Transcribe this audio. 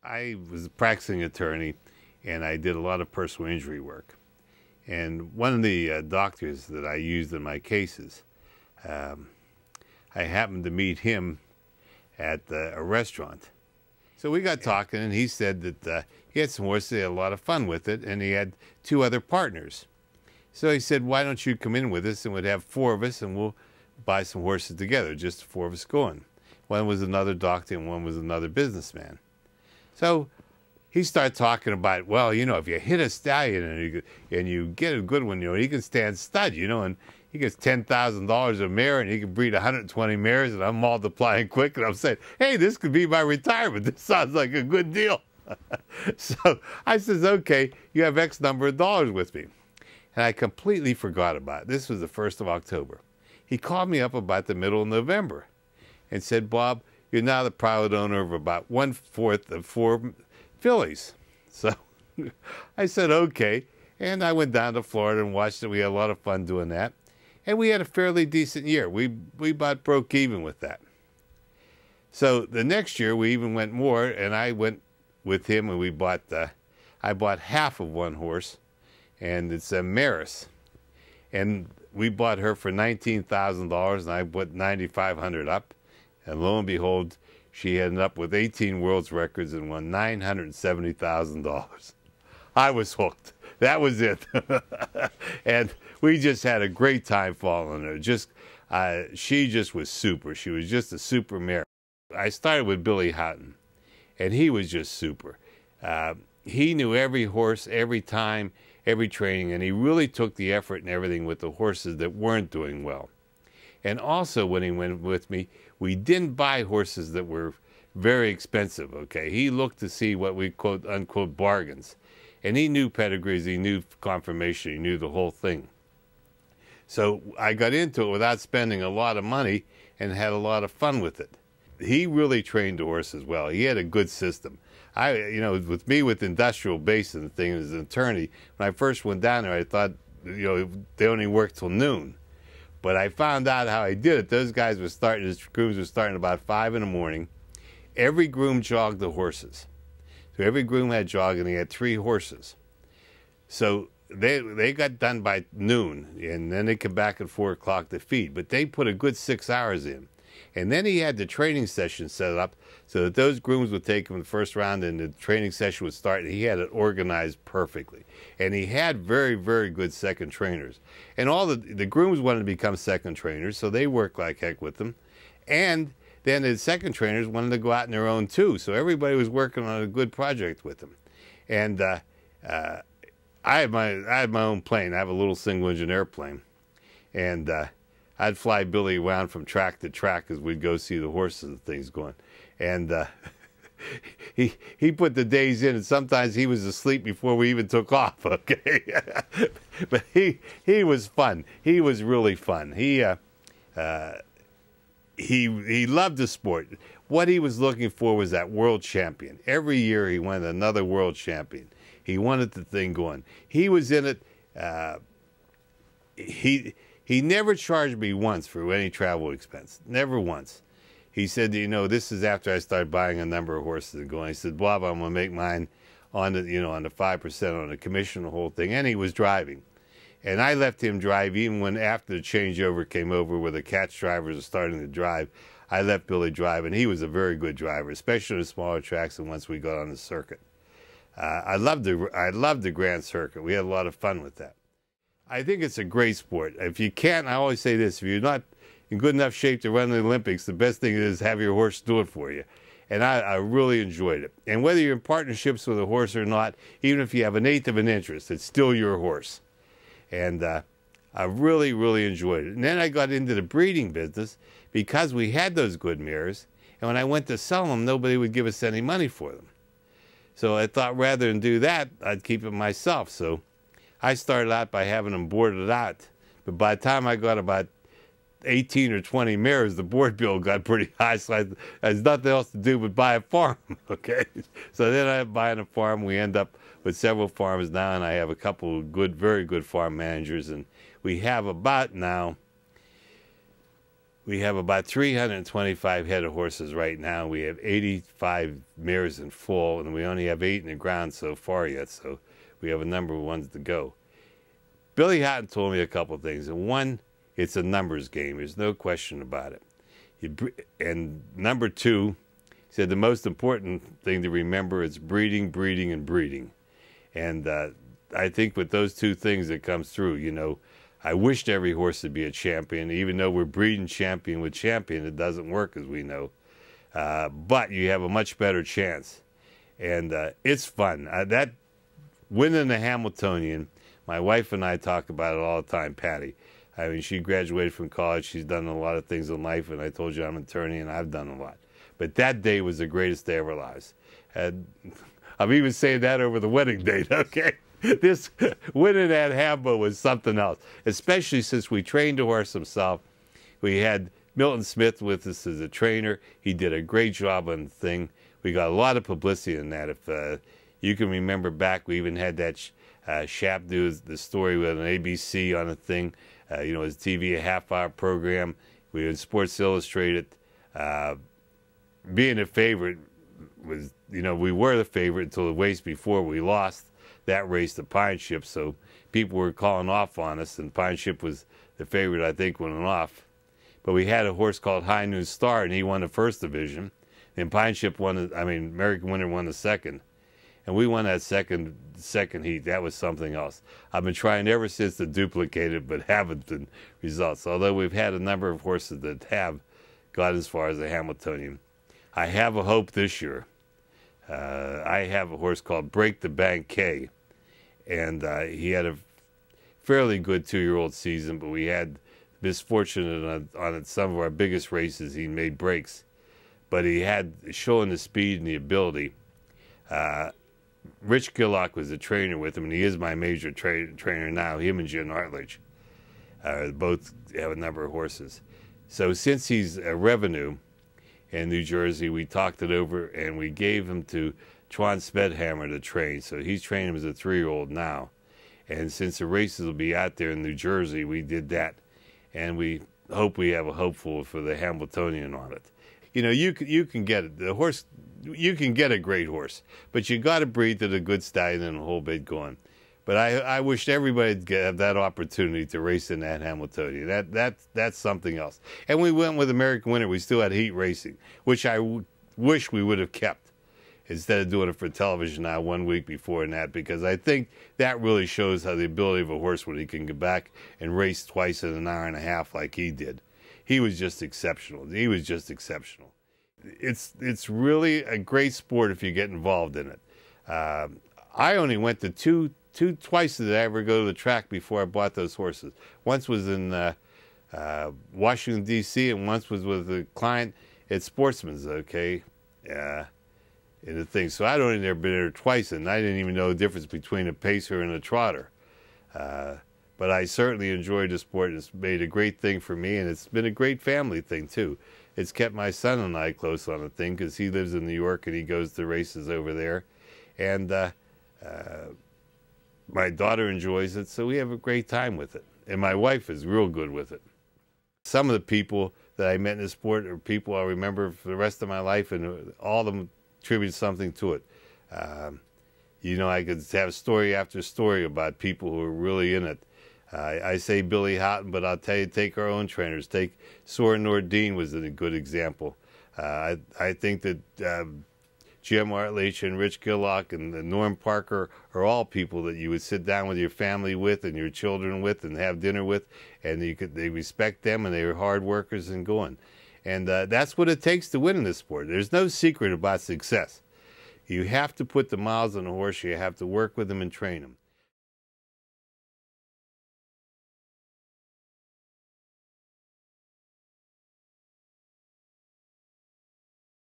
I was a practicing attorney, and I did a lot of personal injury work. And one of the doctors that I used in my cases, I happened to meet him at a restaurant. So we got talking, and he said that he had some horses, he had a lot of fun with it, and he had 2 other partners. So he said, why don't you come in with us, and we'd have 4 of us, and we'll buy some horses together, just the 4 of us going. One was another doctor, and one was another businessman. So he started talking about, well, you know, if you hit a stallion and you get a good one, you know, he can stand stud, you know, and he gets $10,000 a mare, and he can breed 120 mares, and I'm multiplying quick, and I'm saying, hey, this could be my retirement. This sounds like a good deal. So I says, okay, you have X number of dollars with me. And I completely forgot about it. This was the 1st of October. He called me up about the middle of November and said, Bob, you're now the proud owner of about 1/4 of 4 fillies. So I said, okay. And I went down to Florida and watched it. We had a lot of fun doing that. And we had a fairly decent year. We about broke even with that. So the next year we even went more, and I went with him, and we bought, I bought half of one horse, and it's a Maris. And we bought her for $19,000, and I put $9,500 up. And lo and behold, she ended up with 18 world's records and won $970,000. I was hooked. That was it. And we just had a great time following her. She just was super. She was just a super mare. I started with Billy Haughton, and he was just super. He knew every horse, every time, every training, and he really took the effort and everything with the horses that weren't doing well. And also, when he went with me, we didn't buy horses that were very expensive, okay? He looked to see what we quote, unquote, bargains. And he knew pedigrees, he knew conformation, he knew the whole thing. So I got into it without spending a lot of money and had a lot of fun with it. He really trained the horses well. He had a good system. You know, with me with industrial base and the thing as an attorney, when I first went down there, I thought, you know, they only worked till noon. But I found out how I did it. Those guys were starting, his grooms were starting about 5 in the morning. Every groom jogged the horses. So every groom had jogged, and he had 3 horses. So they got done by noon, and then they come back at 4 o'clock to feed. But they put a good 6 hours in. And then he had the training session set up so that those grooms would take him the first round, and the training session would start, and he had it organized perfectly. And he had very, very good second trainers. And all the grooms wanted to become second trainers, so they worked like heck with them. And then the second trainers wanted to go out on their own too, so everybody was working on a good project with them. And I had my own plane. I have a little single-engine airplane. And I'd fly Billy around from track to track as we'd go see the horses and things going. And he put the days in, and sometimes he was asleep before we even took off, okay? But he was fun. He was really fun. He loved the sport. What he was looking for was that world champion. Every year he wanted another world champion. He wanted the thing going. He was in it. He never charged me once for any travel expense. Never once. He said, you know, this is after I started buying a number of horses and going. He said, Bob, I'm going to make mine on the, you know, on the 5%, on the commission, the whole thing. And he was driving. And I left him drive even when after the changeover came over where the catch drivers were starting to drive. I let Billy drive, and he was a very good driver, especially on the smaller tracks and once we got on the circuit. I loved the Grand Circuit. We had a lot of fun with that. I think it's a great sport. If you can't, I always say this, if you're not in good enough shape to run the Olympics, the best thing is have your horse do it for you. And I really enjoyed it. And whether you're in partnerships with a horse or not, even if you have 1/8 of an interest, it's still your horse. And I really, really enjoyed it. And then I got into the breeding business because we had those good mares. And when I went to sell them, nobody would give us any money for them. So I thought rather than do that, I'd keep it myself. So I started out by having them boarded out. But by the time I got about 18 or 20 mares, the board bill got pretty high, so there's nothing else to do but buy a farm, okay? So then I'm buying a farm. We end up with several farms now, and I have a couple of good, very good farm managers, and we have about now, We have about 325 head of horses right now. We have 85 mares in full, and we only have 8 in the ground so far yet, so we have a number of ones to go. Billy Haughton told me a couple of things, and one, it's a numbers game. There's no question about it. And number two, he said the most important thing to remember is breeding, breeding, and breeding. And I think with those two things it comes through, you know, I wished every horse would be a champion. Even though we're breeding champion with champion, it doesn't work, as we know. But you have a much better chance. And it's fun. That winning the Hambletonian, my wife and I talk about it all the time, Patty. I mean, she graduated from college. She's done a lot of things in life, and I told you I'm an attorney, and I've done a lot. But that day was the greatest day of our lives. And I'm even saying that over the wedding date, okay? This winning at Hambo was something else, especially since we trained the horse himself. We had Milton Smith with us as a trainer. He did a great job on the thing. We got a lot of publicity in that. If you can remember back, we even had that Shap do the story with an ABC on a thing. You know, his TV, a half-hour program. We had Sports Illustrated. Being a favorite was, you know, we were the favorite until the race before we lost that race to Pine Ship, so people were calling off on us, and Pine Ship was the favorite, I think, winning off. But we had a horse called High Noon Star, and he won the first division. Then Pine Ship won, American Winner won the second. And we won that second heat. That was something else. I've been trying ever since to duplicate it, but haven't been results. Although we've had a number of horses that have got as far as the Hambletonian. I have a hope this year. I have a horse called Break the Bank K. And he had a fairly good 2-year-old season, but we had misfortune on some of our biggest races. He made breaks, but he had showing the speed and the ability. Rich Gillock was the trainer with him, and he is my major trainer now. Him and Jen Hartledge both have a number of horses. So since he's a revenue in New Jersey, we talked it over, and we gave him to Twan Spedhammer to train. So he's training him as a 3-year-old now. And since the races will be out there in New Jersey, we did that. And we hope we have a hopeful for the Hambletonian on it. You know, you can get it. The horse, you can get a great horse, but you got to breed to the good stallion and a whole bit going. But I wished everybody would have that opportunity to race in that Hambletonian. That's something else. And we went with American Winner. We still had heat racing, which I wish we would have kept, instead of doing it for television now 1 week before and that, because I think that really shows how the ability of a horse when he can get back and race twice in an hour and a half like he did. He was just exceptional. He was just exceptional. It's really a great sport if you get involved in it. I only went to twice did I ever go to the track before I bought those horses. Once was in Washington, D.C., and once was with a client at Sportsman's, okay? In the thing. So I'd only never been there twice, and I didn't even know the difference between a pacer and a trotter. But I certainly enjoyed the sport. It's made a great thing for me, and it's been a great family thing, too. It's kept my son and I close on the thing, because he lives in New York, and he goes to races over there. And my daughter enjoys it, so we have a great time with it. And my wife is real good with it. Some of the people that I met in the sport are people I'll remember for the rest of my life, and all of them attribute something to it. You know, I could have story after story about people who are really in it. I say Billy Haughton, but I'll tell you, take our own trainers. Take Soren Nordin was a good example. I think that Jim Artlich and Rich Gillock and Norm Parker are all people that you would sit down with your family with and your children with and have dinner with, and they respect them, and they are hard workers and going. And that's what it takes to win in this sport. There's no secret about success. You have to put the miles on the horse. You have to work with them and train them.